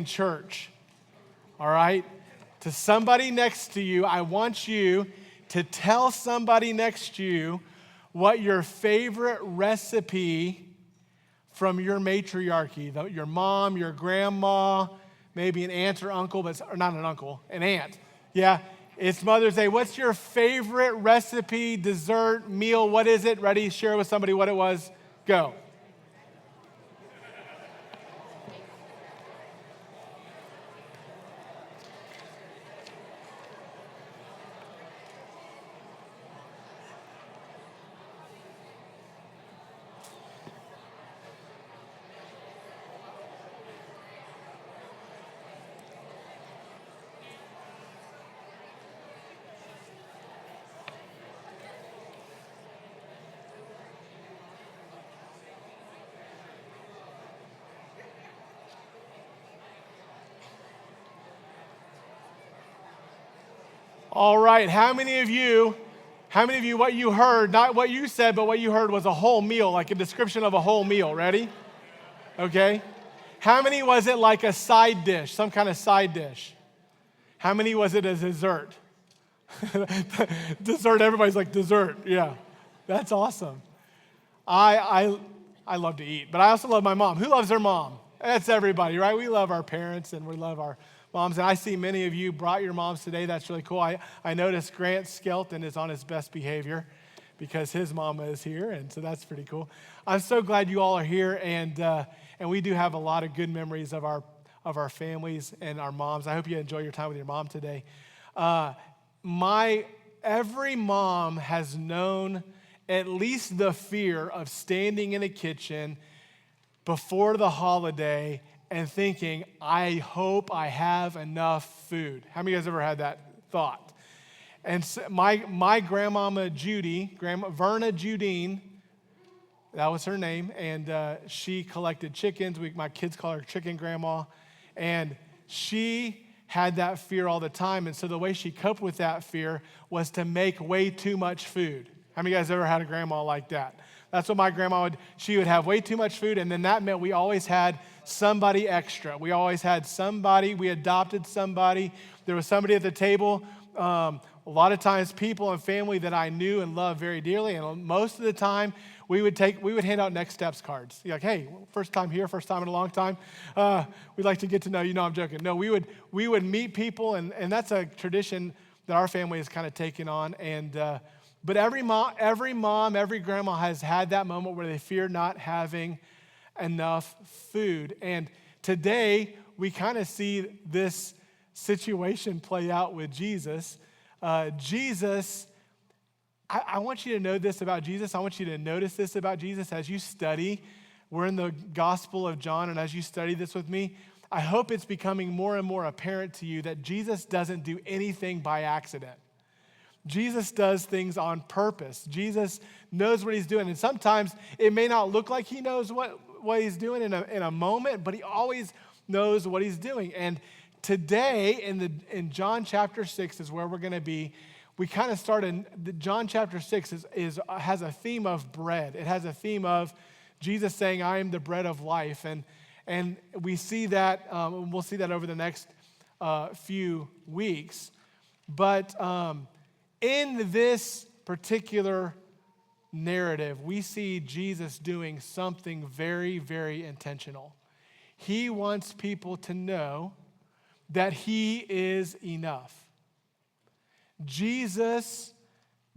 church, all right? To somebody next to you, I want you to tell somebody next to you what your favorite recipe from your matriarchy, your mom, your grandma, maybe an aunt or uncle, or not an uncle, an aunt. Yeah, it's Mother's Day. What's your favorite recipe, dessert, meal? What is it? Ready? Share with somebody what it was. Go. All right, how many of you, what you heard, not what you said, but what you heard was a whole meal, like a description of a whole meal? Ready? Okay. How many was it like a side dish, some kind of side dish? How many was it as dessert? Dessert, everybody's like dessert. Yeah, that's awesome. I love to eat, but I also love my mom. Who loves their mom? That's everybody, right? We love our parents and we love our moms. And I see many of you brought your moms today. That's really cool. I noticed Grant Skelton is on his best behavior because his mama is here, and so that's pretty cool. I'm so glad you all are here, and we do have a lot of good memories of our families and our moms. I hope you enjoy your time with your mom today. Every mom has known at least the fear of standing in a kitchen before the holiday and thinking, I hope I have enough food. How many of you guys ever had that thought? And so my grandmama Judy, Verna Judine, that was her name, and she collected chickens. My kids call her Chicken Grandma. And she had that fear all the time. And so the way she coped with that fear was to make way too much food. How many of you guys ever had a grandma like that? That's what my grandma would. She would have way too much food, and then that meant we always had somebody extra. We always had somebody. We adopted somebody. There was somebody at the table. A lot of times, people and family that I knew and loved very dearly, and most of the time, we would hand out next steps cards. You're like, hey, first time here, first time in a long time. We'd like to get to know you. No, I'm joking. No, we would meet people, and that's a tradition that our family has kind of taken on. But every mom, every grandma has had that moment where they fear not having enough food. And today, we kind of see this situation play out with Jesus. Jesus, I want you to know this about Jesus. I want you to notice this about Jesus as you study. We're in the Gospel of John, and as you study this with me, I hope it's becoming more and more apparent to you that Jesus doesn't do anything by accident. Jesus does things on purpose. Jesus knows what he's doing. And sometimes it may not look like he knows what he's doing in a moment, but he always knows what he's doing. And today in John chapter 6 is where we're going to be. We kind of started, John chapter 6 has a theme of bread. It has a theme of Jesus saying, I am the bread of life. And we see that, we'll see that over the next few weeks. But in this particular narrative, we see Jesus doing something very, very intentional. He wants people to know that he is enough. Jesus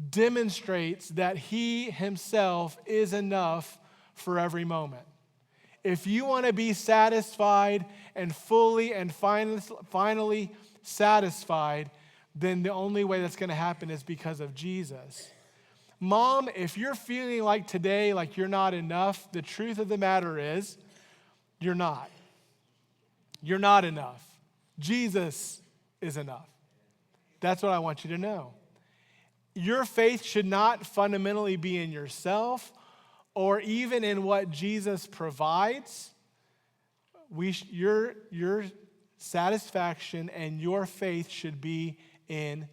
demonstrates that he himself is enough for every moment. If you want to be satisfied and fully and finally satisfied, then the only way that's going to happen is because of Jesus. Mom, if you're feeling like today, like you're not enough, the truth of the matter is, you're not. You're not enough. Jesus is enough. That's what I want you to know. Your faith should not fundamentally be in yourself or even in what Jesus provides. Your satisfaction and your faith should be in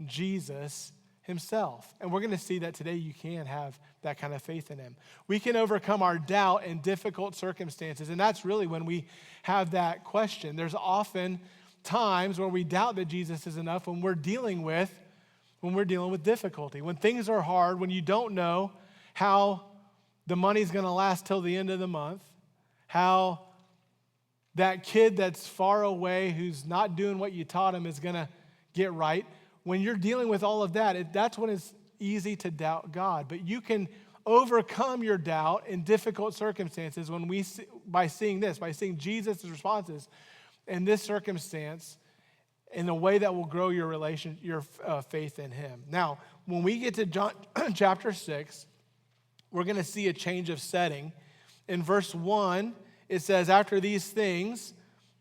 Jesus himself. And we're going to see that today you can have that kind of faith in him. We can overcome our doubt in difficult circumstances. And that's really when we have that question. There's often times where we doubt that Jesus is enough when we're dealing with difficulty, when things are hard, when you don't know how the money's going to last till the end of the month, how that kid that's far away who's not doing what you taught him is going to get right. When you're dealing with all of that, that's when it's easy to doubt God. But you can overcome your doubt in difficult circumstances by seeing Jesus' responses in this circumstance in a way that will grow your faith in him. Now, when we get to John chapter 6, we're going to see a change of setting. In verse 1, it says, after these things,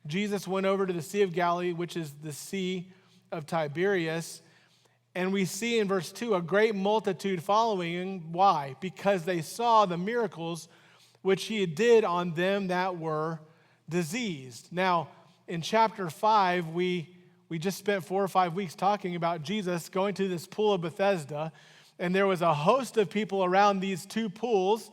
Jesus went over to the Sea of Galilee, which is the Sea of Tiberias. And we see in verse 2 a great multitude following him. Why? Because they saw the miracles which he did on them that were diseased. Now, in chapter 5, we just spent 4 or 5 weeks talking about Jesus going to this pool of Bethesda. And there was a host of people around these two pools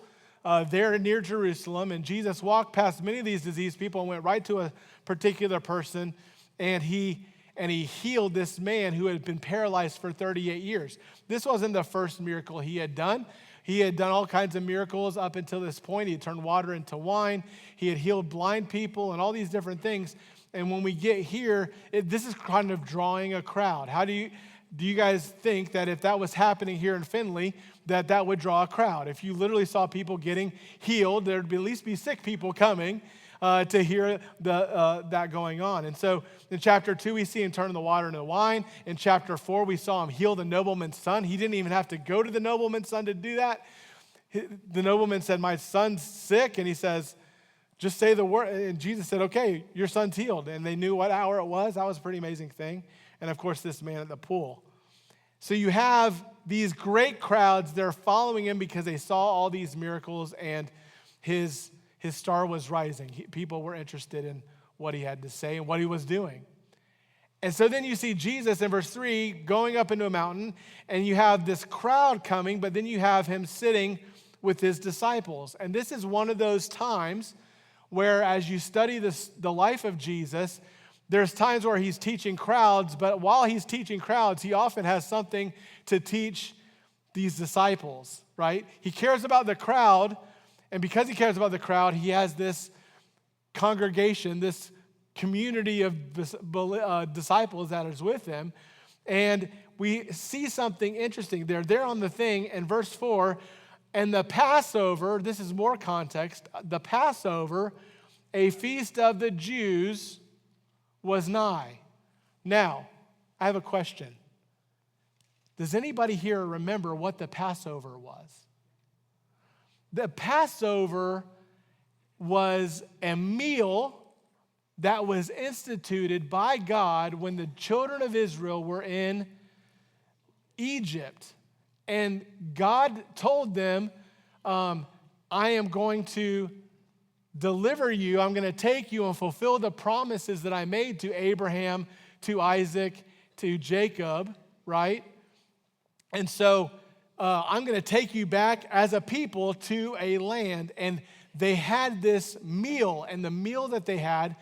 there near Jerusalem. And Jesus walked past many of these diseased people and went right to a particular person. And he healed this man who had been paralyzed for 38 years. This wasn't the first miracle he had done. He had done all kinds of miracles up until this point. He had turned water into wine. He had healed blind people and all these different things. And when we get here, this is kind of drawing a crowd. How do you guys think that if that was happening here in Findlay, that would draw a crowd? If you literally saw people getting healed, there'd at least be sick people coming to hear that going on. And so in chapter 2, we see him turn the water into wine. In chapter 4, we saw him heal the nobleman's son. He didn't even have to go to the nobleman's son to do that. The nobleman said, my son's sick. And he says, just say the word. And Jesus said, okay, your son's healed. And they knew what hour it was. That was a pretty amazing thing. And of course, this man at the pool. So you have these great crowds. They're following him because they saw all these miracles and his star was rising. People were interested in what he had to say and what he was doing. And so then you see Jesus in verse 3 going up into a mountain, and you have this crowd coming, but then you have him sitting with his disciples. And this is one of those times where, as you study the life of Jesus, there's times where he's teaching crowds, but while he's teaching crowds, he often has something to teach these disciples, right? He cares about the crowd, and because he cares about the crowd, he has this congregation, this community of disciples that is with him. And we see something interesting. They're there on the thing in verse 4, and the Passover, this is more context, the Passover, a feast of the Jews, was nigh. Now, I have a question. Does anybody here remember what the Passover was? The Passover was a meal that was instituted by God when the children of Israel were in Egypt. And God told them, I am going to deliver you. I'm going to take you and fulfill the promises that I made to Abraham, to Isaac, to Jacob, right? And so I'm going to take you back as a people to a land. And they had this meal, and the meal that they had,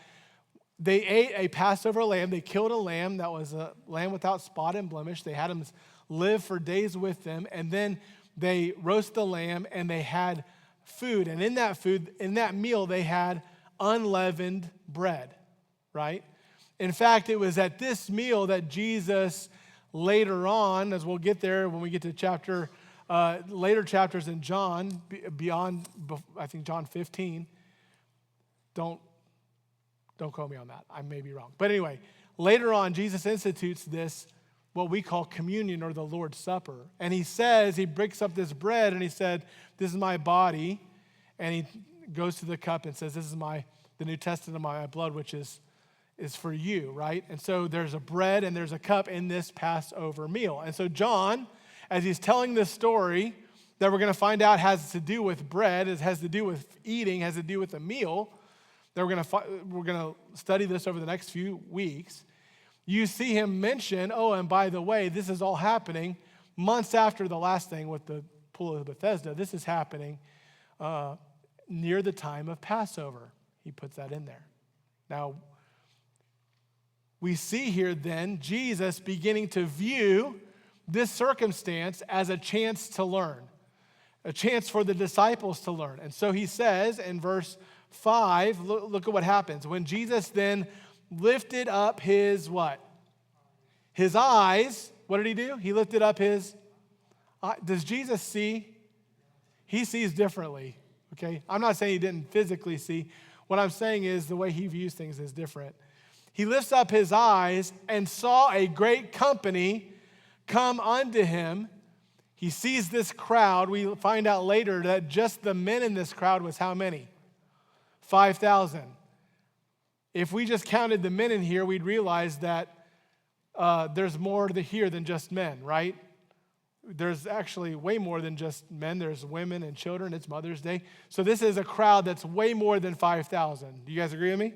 they ate a Passover lamb. They killed a lamb that was a lamb without spot and blemish. They had him live for days with them, and then they roast the lamb, and they had food. And in that meal, they had unleavened bread, right? In fact, it was at this meal that Jesus later on, as we'll get there when we get to later chapters in John, beyond, I think, John 15. Don't quote me on that. I may be wrong. But anyway, later on, Jesus institutes this, what we call communion or the Lord's Supper. And he breaks up this bread, and he said, this is my body. And he goes to the cup and says, this is the New Testament of my blood, which is for you, right? And so there's a bread and there's a cup in this Passover meal. And so John, as he's telling this story that we're going to find out has to do with bread, it has to do with eating, has to do with a meal, that we're going to study this over the next few weeks. You see him mention, oh, and by the way, this is all happening months after the last thing with the pool of Bethesda. This is happening near the time of Passover. He puts that in there. Now, we see here then Jesus beginning to view this circumstance as a chance to learn, a chance for the disciples to learn. And so he says in verse 5, look at what happens. When Jesus then lifted up his what? His eyes. What did he do? He lifted up his eyes. Does Jesus see? He sees differently, okay? I'm not saying he didn't physically see. What I'm saying is the way he views things is different. He lifts up his eyes and saw a great company come unto him. He sees this crowd. We find out later that just the men in this crowd was how many? 5,000. If we just counted the men in here, we'd realize that there's more to here than just men, right? There's actually way more than just men. There's women and children. It's Mother's Day. So this is a crowd that's way more than 5,000. Do you guys agree with me?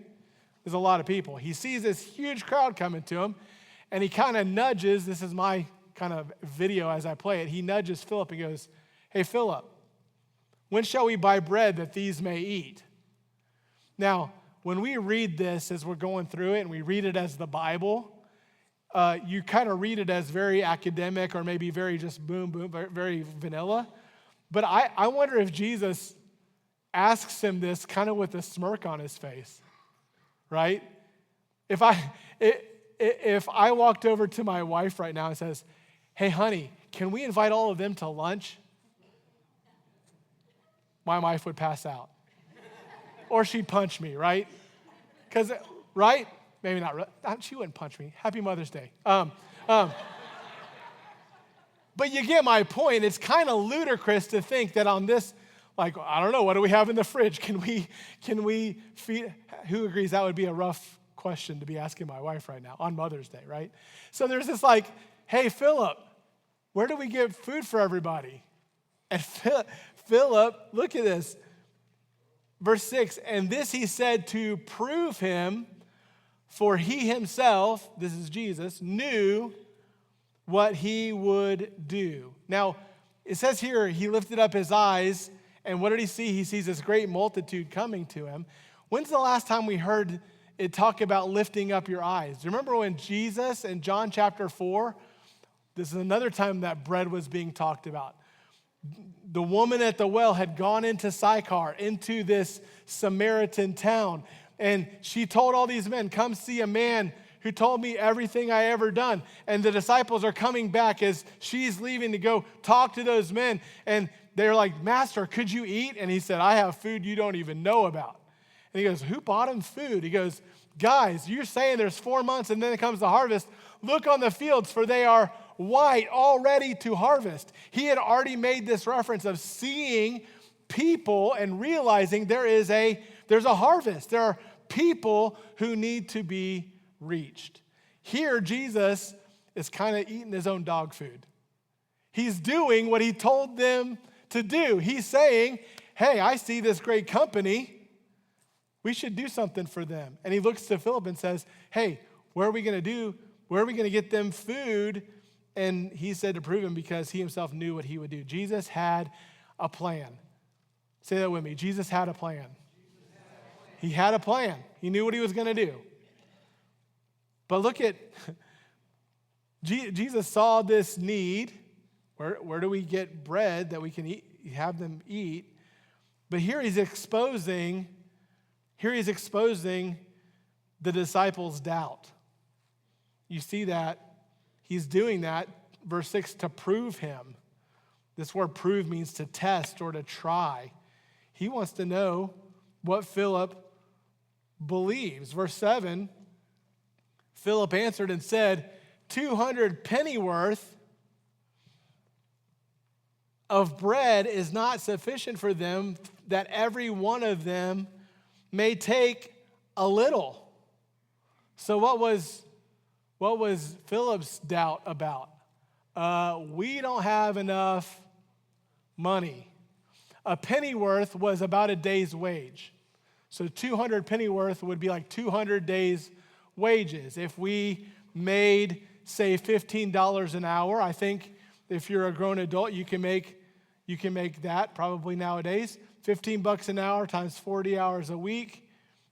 There's a lot of people. He sees this huge crowd coming to him, and he kind of nudges. This is my kind of video as I play it. He nudges Philip and goes, "Hey, Philip, when shall we buy bread that these may eat?" Now, when we read this as we're going through it and we read it as the Bible, you kind of read it as very academic or maybe very just boom, boom, very vanilla. But I wonder if Jesus asks him this kind of with a smirk on his face, right? If I walked over to my wife right now and says, "Hey, honey, can we invite all of them to lunch?" My wife would pass out. Or she'd punch me, right? Because, right? Maybe not. She wouldn't punch me. Happy Mother's Day. But you get my point. It's kind of ludicrous to think that on this, like, I don't know, what do we have in the fridge? Can we feed? Who agrees that would be a rough question to be asking my wife right now on Mother's Day, right? So there's this like, "Hey, Philip, where do we get food for everybody?" And Philip, look at this. Verse 6, "And this he said to prove him, for he himself," this is Jesus, "knew what he would do." Now, it says here, he lifted up his eyes, and what did he see? He sees this great multitude coming to him. When's the last time we heard it talk about lifting up your eyes? Do you remember when Jesus in John chapter 4, this is another time that bread was being talked about. The woman at the well had gone into Sychar, into this Samaritan town, and she told all these men, "Come see a man who told me everything I ever done." And the disciples are coming back as she's leaving to go talk to those men, and they're like, "Master, could you eat?" And he said, "I have food you don't even know about." And he goes, "Who bought him food?" He goes, "Guys, you're saying there's 4 months and then it comes the harvest. Look on the fields, for they are white, all ready to harvest." He had already made this reference of seeing people and realizing there's a harvest. There are people who need to be reached. Here, Jesus is kind of eating his own dog food. He's doing what he told them to do. He's saying, "Hey, I see this great company. We should do something for them." And he looks to Philip and says, "Hey, what are we going to do? Where are we going to get them food?" And he said to prove him because he himself knew what he would do. Jesus had a plan. Say that with me. Jesus had a plan. He had a plan. He knew what he was going to do. But look at, Jesus saw this need. Where do we get bread that we can eat, have them eat? But here he's exposing the disciples' doubt. You see that he's doing that, verse 6, to prove him. This word prove means to test or to try. He wants to know what Philip believes. Verse 7, Philip answered and said, 200 pennyworth of bread is not sufficient for them, that every one of them may take a little. So what was Philip's doubt about? We don't have enough money. A pennyworth was about a day's wage. So 200 pennyworth would be like 200 days' wages. If we made, say, $15 an hour, I think if you're a grown adult, you can make that probably nowadays. $15 an hour times 40 hours a week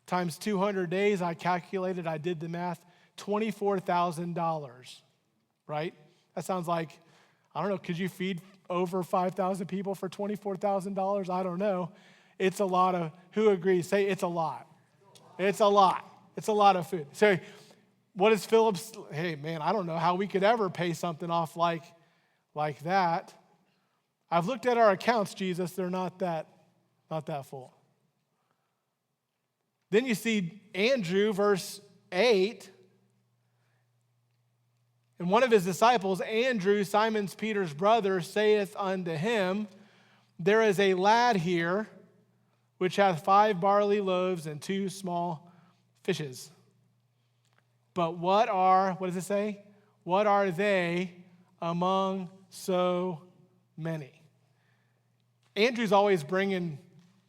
times 200 days. I calculated, I did the math, $24,000, right? That sounds like, I don't know, could you feed over 5,000 people for $24,000? I don't know. It's a lot of, who agrees? Say it's a lot. It's a lot. It's a lot of food. So what is Philip's, hey man, I don't know how we could ever pay something off like that. I've looked at our accounts, Jesus, they're not that full. Then you see Andrew, verse 8. And one of his disciples, Andrew, Simon Peter's brother, saith unto him, there is a lad here which hath 5 barley loaves and 2 small fishes. But what does it say? What are they among so many? Andrew's always bringing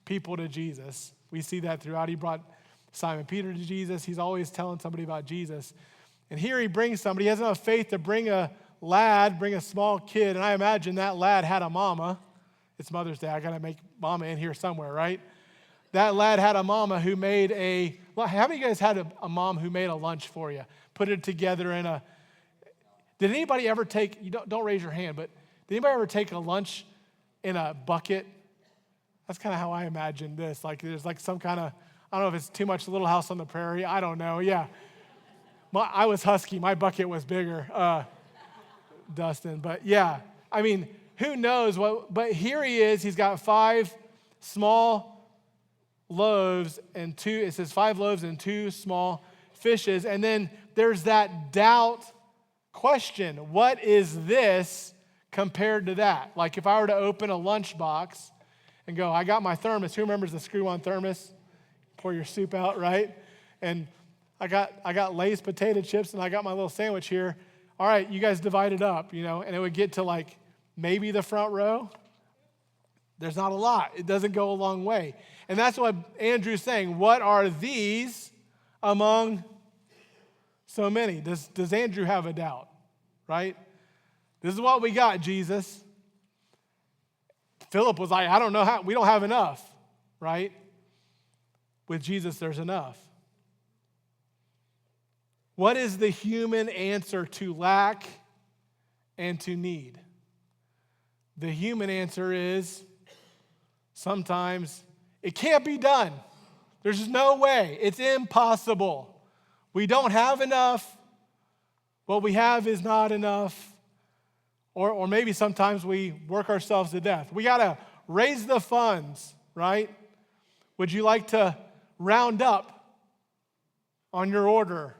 people to Jesus. We see that throughout. He brought Simon Peter to Jesus. He's always telling somebody about Jesus. And here he brings somebody. He has enough faith to bring a small kid. And I imagine that lad had a mama. It's Mother's Day. I got to make mama in here somewhere, right? That lad had a mama who made how many of you guys had a mom who made a lunch for you? Put it together in did anybody ever take, you don't raise your hand, but did anybody ever take a lunch in a bucket? That's kind of how I imagine this. Like there's like some kind of, I don't know if it's too much Little House on the Prairie. I don't know. Yeah. I was husky. My bucket was bigger, Dustin. But yeah, I mean, who knows what, but here he is. He's got 5 small loaves and 2, it says 5 loaves and 2 small fishes. And then there's that doubt question. What is this compared to that? Like if I were to open a lunchbox and go, I got my thermos. Who remembers the screw-on thermos? Pour your soup out, right? And I got Lay's potato chips and I got my little sandwich here. All right, you guys divide it up, and it would get to like maybe the front row. There's not a lot. It doesn't go a long way. And that's what Andrew's saying. What are these among so many? Does Andrew have a doubt, right? This is what we got, Jesus. Philip was like, I don't know how, we don't have enough, right? With Jesus, there's enough. What is the human answer to lack and to need? The human answer is sometimes it can't be done. There's no way. It's impossible. We don't have enough. What we have is not enough. Or maybe sometimes we work ourselves to death. We got to raise the funds, right? Would you like to round up on your order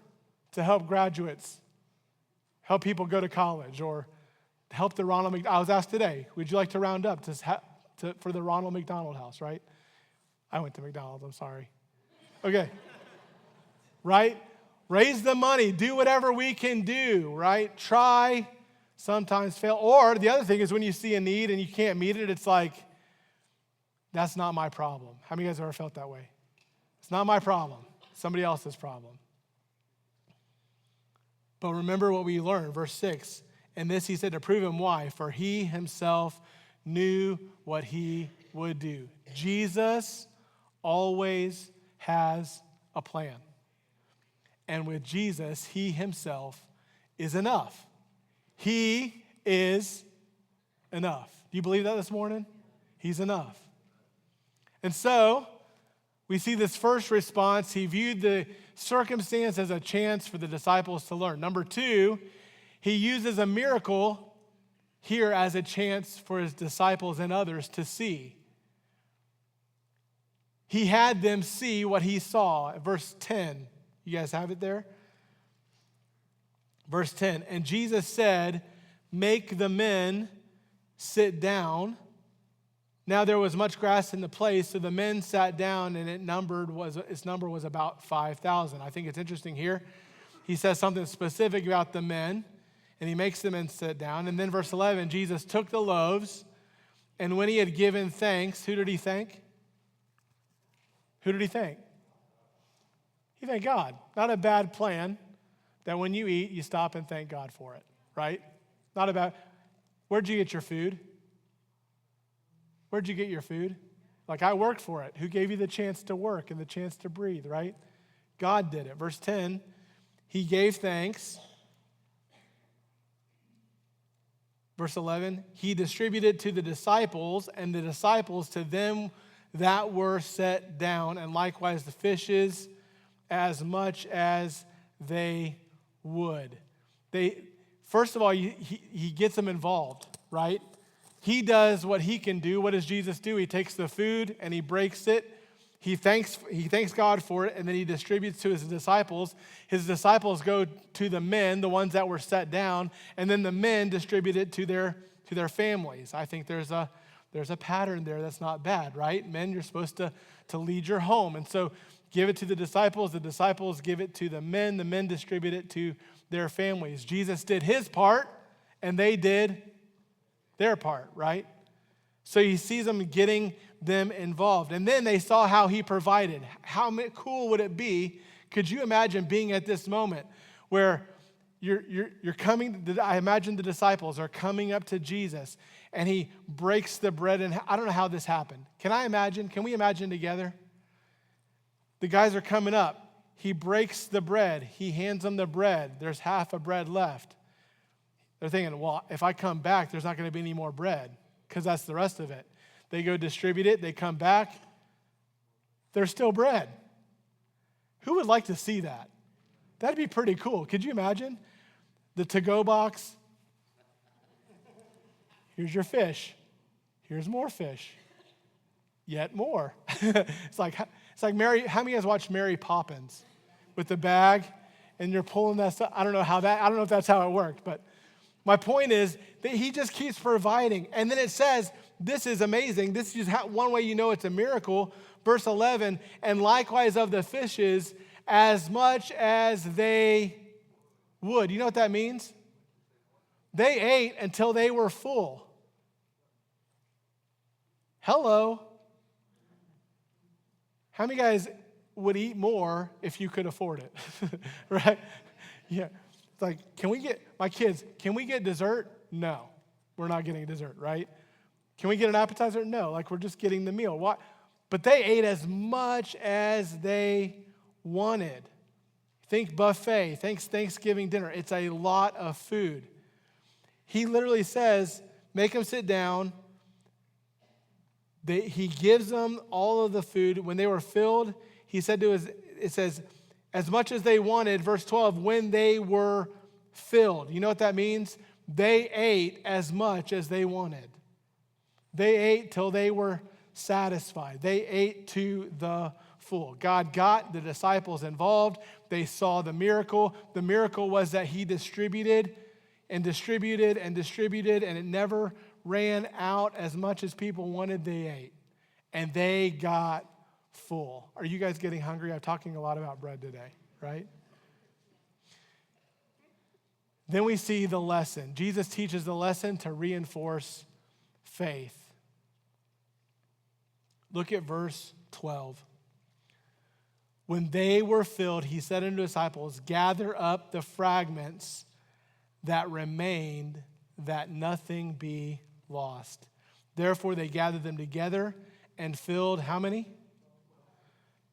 to help graduates, help people go to college, or help the Ronald McDonald? I was asked today, would you like to round up for the Ronald McDonald House, right? I went to McDonald's, I'm sorry. Okay. Right? Raise the money, do whatever we can do, right? Try, sometimes fail. Or the other thing is when you see a need and you can't meet it, it's like, that's not my problem. How many of you guys have ever felt that way? It's not my problem. It's somebody else's problem. But remember what we learned, verse 6. And this he said to prove him why, for he himself knew what he would do. Jesus always has a plan. And with Jesus, he himself is enough. He is enough. Do you believe that this morning? He's enough. And so, we see this first response. He viewed the circumstance as a chance for the disciples to learn. Number 2, he uses a miracle here as a chance for his disciples and others to see. He had them see what he saw. Verse 10, you guys have it there? Verse 10, and Jesus said, make the men sit down. Now there was much grass in the place, so the men sat down, and its number was about 5,000. I think it's interesting here. He says something specific about the men, and he makes the men sit down. And then verse 11, Jesus took the loaves, and when he had given thanks, who did he thank? Who did he thank? He thanked God. Not a bad plan that when you eat, you stop and thank God for it, right? Not a bad. Where'd you get your food? Where'd you get your food? Like, I worked for it. Who gave you the chance to work and the chance to breathe, right? God did it. Verse 10, he gave thanks. Verse 11, he distributed to the disciples, and the disciples to them that were set down, and likewise the fishes, as much as they would. First of all, he gets them involved, right? He does what he can do. What does Jesus do? He takes the food and he breaks it. He thanks God for it, and then he distributes to his disciples. His disciples go to the men, the ones that were set down, and then the men distribute it to their families. I think there's a pattern there that's not bad, right? Men, you're supposed to lead your home. And so give it to the disciples give it to the men distribute it to their families. Jesus did his part, and they did their part, right? So he sees them getting them involved. And then they saw how he provided. How cool would it be? Could you imagine being at this moment where you're coming, I imagine the disciples are coming up to Jesus and he breaks the bread, and I don't know how this happened. Can we imagine together? The guys are coming up. He breaks the bread. He hands them the bread. There's half a bread left. They're thinking, well, if I come back, there's not going to be any more bread, because that's the rest of it. They go distribute it. They come back. There's still bread. Who would like to see that? That'd be pretty cool. Could you imagine? The to-go box. Here's your fish. Here's more fish. Yet more. It's like Mary. How many of you guys watched Mary Poppins with the bag and you're pulling that stuff? I don't know if that's how it worked, but my point is that he just keeps providing. And then it says, this is amazing. This is just one way you know it's a miracle. Verse 11, and likewise of the fishes, as much as they would. You know what that means? They ate until they were full. Hello. How many guys would eat more if you could afford it? Right? Yeah. It's like, my kids, can we get dessert? No, we're not getting dessert, right? Can we get an appetizer? No, like we're just getting the meal. Why? But they ate as much as they wanted. Think buffet, think Thanksgiving dinner. It's a lot of food. He literally says, make them sit down. He gives them all of the food. When they were filled, he said it says, as much as they wanted, verse 12, when they were filled. You know what that means? They ate as much as they wanted. They ate till they were satisfied. They ate to the full. God got the disciples involved. They saw the miracle. The miracle was that he distributed and distributed and distributed, and it never ran out. As much as people wanted, they ate. And they got full. Are you guys getting hungry? I'm talking a lot about bread today, right? Then we see the lesson. Jesus teaches the lesson to reinforce faith. Look at verse 12. When they were filled, he said unto his disciples, gather up the fragments that remained, that nothing be lost. Therefore they gathered them together and filled how many?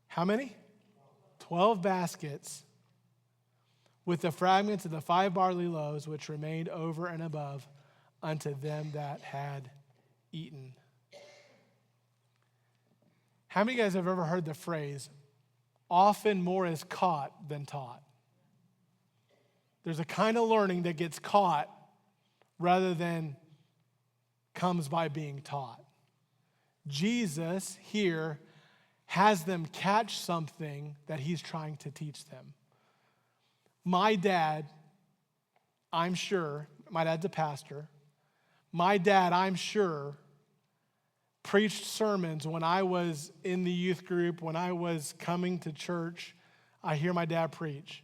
How many? 12 baskets with the fragments of the 5 barley loaves which remained over and above unto them that had eaten. How many of you guys have ever heard the phrase, often more is caught than taught? There's a kind of learning that gets caught rather than comes by being taught. Jesus here has them catch something that he's trying to teach them. My dad, I'm sure, my dad's a pastor. My dad, I'm sure, preached sermons when I was in the youth group, when I was coming to church. I hear my dad preach.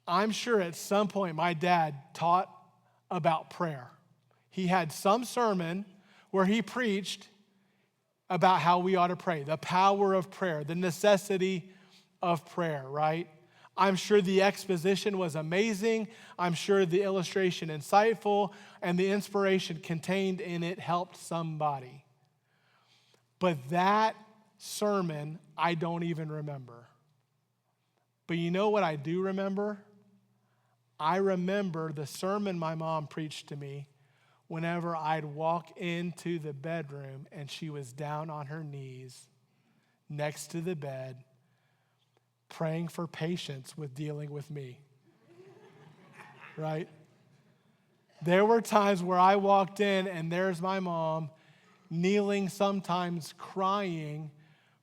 I'm sure at some point my dad taught about prayer. He had some sermon where he preached about how we ought to pray, the power of prayer, the necessity of prayer, right? I'm sure the exposition was amazing. I'm sure the illustration insightful, and the inspiration contained in it helped somebody. But that sermon, I don't even remember. But you know what I do remember? I remember the sermon my mom preached to me whenever I'd walk into the bedroom and she was down on her knees next to the bed, praying for patience with dealing with me. Right? There were times where I walked in and there's my mom kneeling, sometimes crying,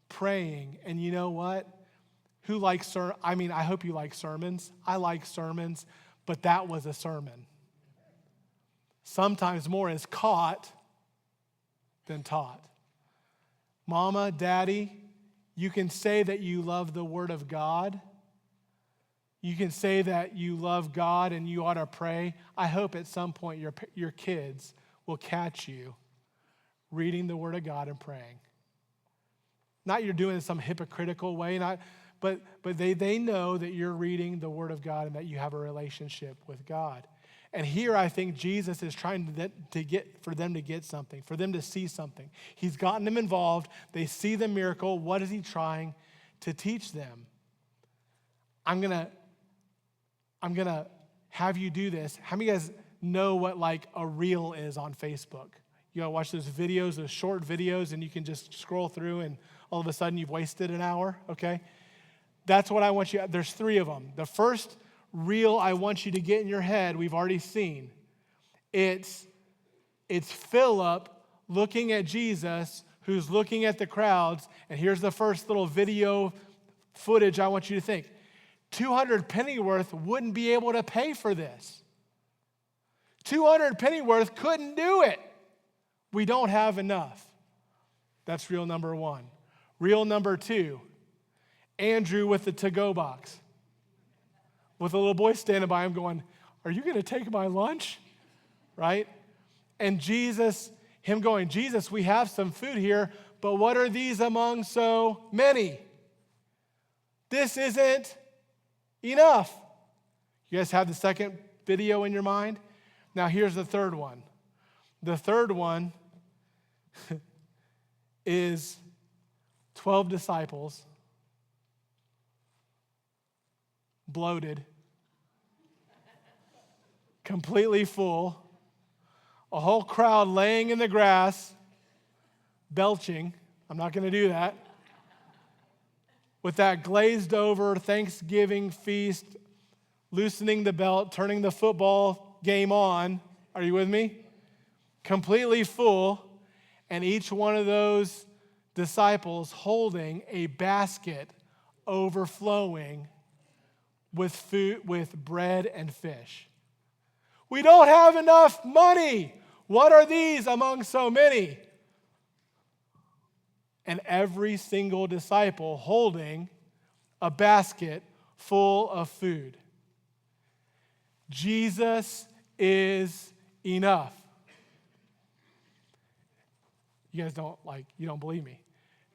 praying. And you know what? Who likes I hope you like sermons. I like sermons, but that was a sermon. Sometimes more is caught than taught. Mama, Daddy, you can say that you love the Word of God. You can say that you love God and you ought to pray. I hope at some point your kids will catch you reading the Word of God and praying. Not you're doing it in some hypocritical way, but they know that you're reading the Word of God and that you have a relationship with God. And here I think Jesus is trying for them to get something, for them to see something. He's gotten them involved. They see the miracle. What is he trying to teach them? I'm gonna have you do this. How many of you guys know what like a reel is on Facebook? You gotta watch those videos, those short videos, and you can just scroll through and all of a sudden you've wasted an hour, okay? That's what I want you, there's 3 of them. The first reel I want you to get in your head, we've already seen. It's Philip looking at Jesus, who's looking at the crowds, and here's the first little video footage I want you to think. 200 pennyworth wouldn't be able to pay for this. 200 pennyworth couldn't do it. We don't have enough. That's reel number 1. Reel number 2, Andrew with the to-go box, with a little boy standing by him going, are you going to take my lunch? Right? And Jesus, him going, Jesus, we have some food here, but what are these among so many? This isn't enough. You guys have the second video in your mind? Now here's the third one. The third one is 12 disciples, bloated, completely full, a whole crowd laying in the grass, belching. I'm not going to do that. With that glazed over Thanksgiving feast, loosening the belt, turning the football game on. Are you with me? Completely full, and each one of those disciples holding a basket overflowing with food, with bread and fish. We don't have enough money. What are these among so many? And every single disciple holding a basket full of food. Jesus is enough. You guys you don't believe me.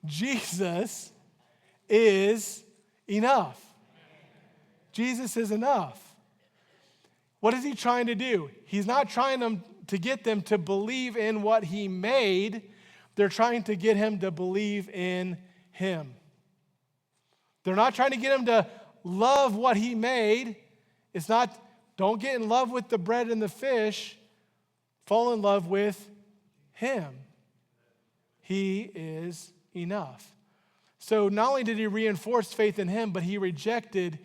Jesus is enough. Jesus is enough. What is he trying to do? He's not trying to get them to believe in what he made. They're trying to get him to believe in him. They're not trying to get him to love what he made. It's not, don't get in love with the bread and the fish. Fall in love with him. He is enough. So not only did he reinforce faith in him, but he rejected,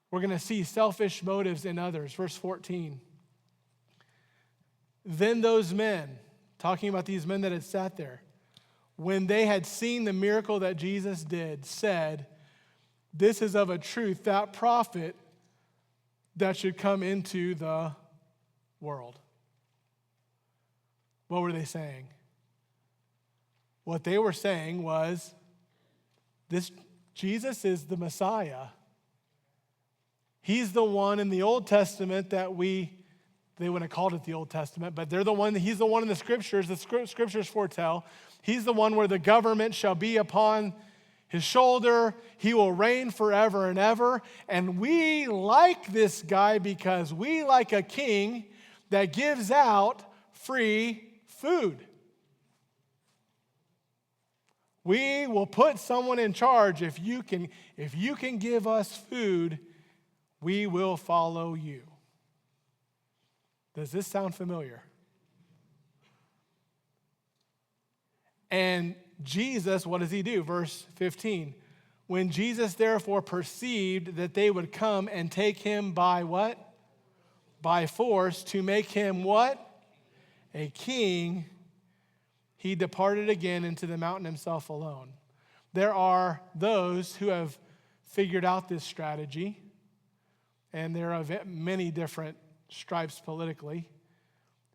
we're going to see, selfish motives in others. Verse 14. Then those men, talking about these men that had sat there, when they had seen the miracle that Jesus did, said, this is of a truth that prophet that should come into the world. What were they saying? What they were saying was, this Jesus is the Messiah. He's the one in the Old Testament that they wouldn't have called it the Old Testament, but he's the one in the scriptures foretell. He's the one where the government shall be upon his shoulder. He will reign forever and ever. And we like this guy because we like a king that gives out free food. We will put someone in charge. If you can give us food, we will follow you. Does this sound familiar? And Jesus, what does he do? Verse 15. When Jesus therefore perceived that they would come and take him by what? By force to make him what? A king. He departed again into the mountain himself alone. There are those who have figured out this strategy, and there are many different stripes politically,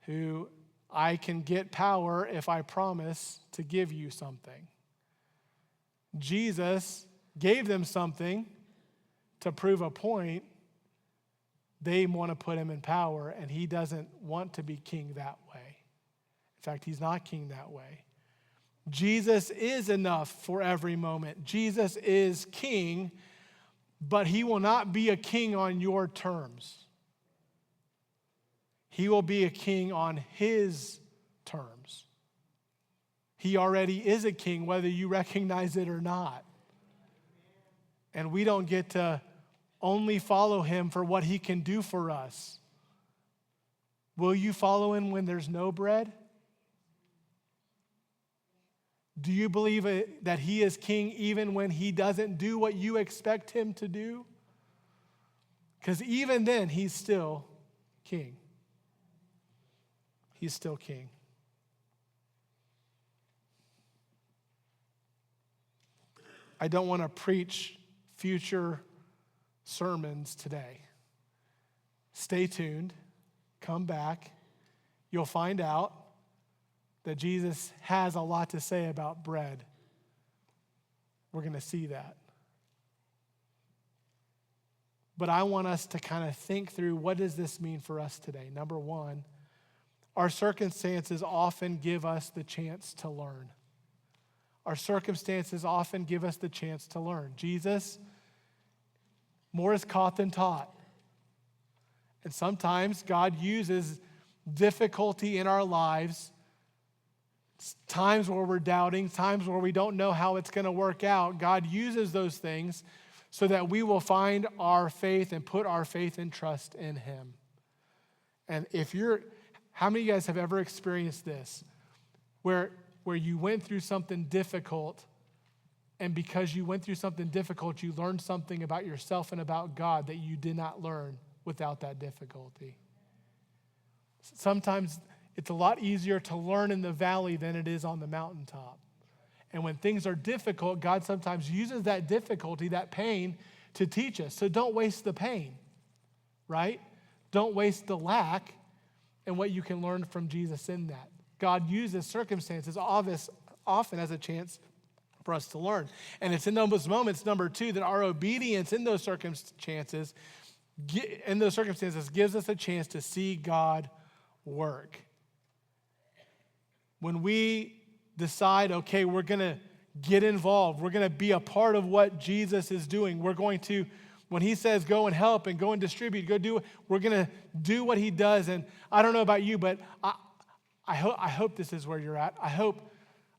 who I can get power if I promise to give you something. Jesus gave them something to prove a point. They want to put him in power, and he doesn't want to be king that way. In fact, he's not king that way. Jesus is enough for every moment. Jesus is king, but he will not be a king on your terms. He will be a king on his terms. He already is a king, whether you recognize it or not. And we don't get to only follow him for what he can do for us. Will you follow him when there's no bread? Do you believe that he is king even when he doesn't do what you expect him to do? Because even then, he's still king. He's still king. I don't want to preach future sermons today. Stay tuned. Come back. You'll find out that Jesus has a lot to say about bread. We're going to see that. But I want us to kind of think through, what does this mean for us today? Number one, our circumstances often give us the chance to learn. Our circumstances often give us the chance to learn. Jesus, more is caught than taught. And sometimes God uses difficulty in our lives, times where we're doubting, times where we don't know how it's going to work out. God uses those things so that we will find our faith and put our faith and trust in him. And how many of you guys have ever experienced this? Where you went through something difficult, and because you went through something difficult, you learned something about yourself and about God that you did not learn without that difficulty. Sometimes it's a lot easier to learn in the valley than it is on the mountaintop. And when things are difficult, God sometimes uses that difficulty, that pain, to teach us. So don't waste the pain, right? Don't waste the lack and what you can learn from Jesus in that. God uses circumstances often as a chance for us to learn. And it's in those moments, number two, that our obedience in those circumstances gives us a chance to see God work. When we decide, okay, we're going to get involved, we're going to be a part of what Jesus is doing, we're going to, when he says go and help and go and distribute, we're going to do what he does. And I don't know about you, but I hope this is where you're at. I hope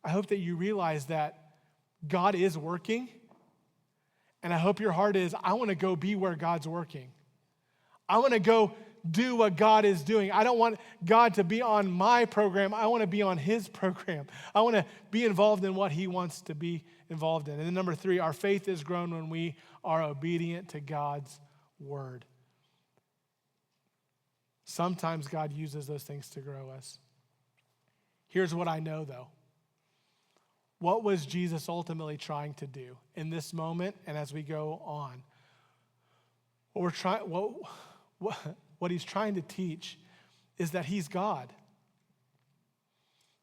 that you realize that God is working, and I hope your heart is, I want to go be where God's working. I want to go do what God is doing. I don't want God to be on my program. I want to be on his program. I want to be involved in what he wants to be involved in. And then number three, our faith is grown when we are obedient to God's word. Sometimes God uses those things to grow us. Here's what I know, though. What was Jesus ultimately trying to do in this moment and as we go on? What he's trying to teach is that he's God.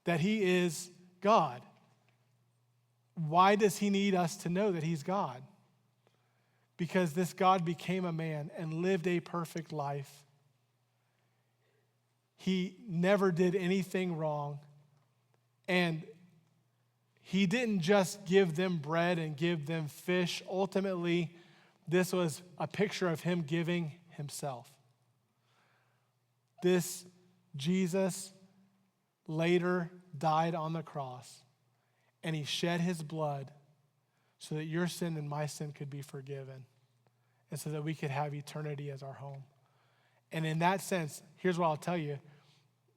That he is God. Why does he need us to know that he's God? Because this God became a man and lived a perfect life. He never did anything wrong. And He didn't just give them bread and give them fish. Ultimately, this was a picture of him giving himself. This Jesus later died on the cross, and he shed his blood so that your sin and my sin could be forgiven, and so that we could have eternity as our home. And in that sense, here's what I'll tell you.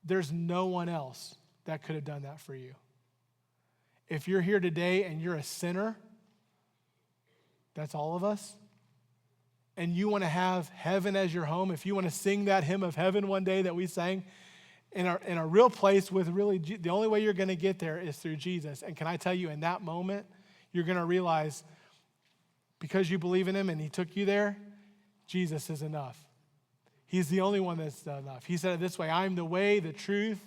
There's no one else that could have done that for you. If you're here today and you're a sinner, that's all of us, and you want to have heaven as your home, if you want to sing that hymn of heaven one day that we sang, in a real place with really, the only way you're going to get there is through Jesus. And can I tell you, in that moment, you're going to realize because you believe in him and he took you there, Jesus is enough. He's the only one that's enough. He said it this way, I am the way, the truth,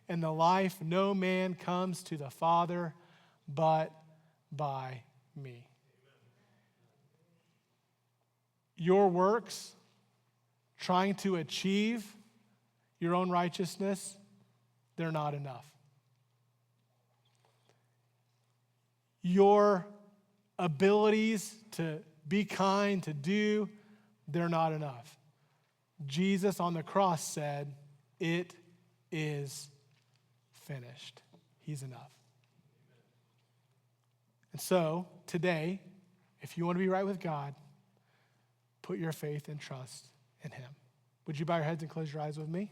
and the life. No man comes to the Father but by me. Your works, trying to achieve your own righteousness, they're not enough. Your abilities to be kind, to do, they're not enough. Jesus on the cross said, it is finished. He's enough. And so, today, if you want to be right with God, put your faith and trust in him. Would you bow your heads and close your eyes with me?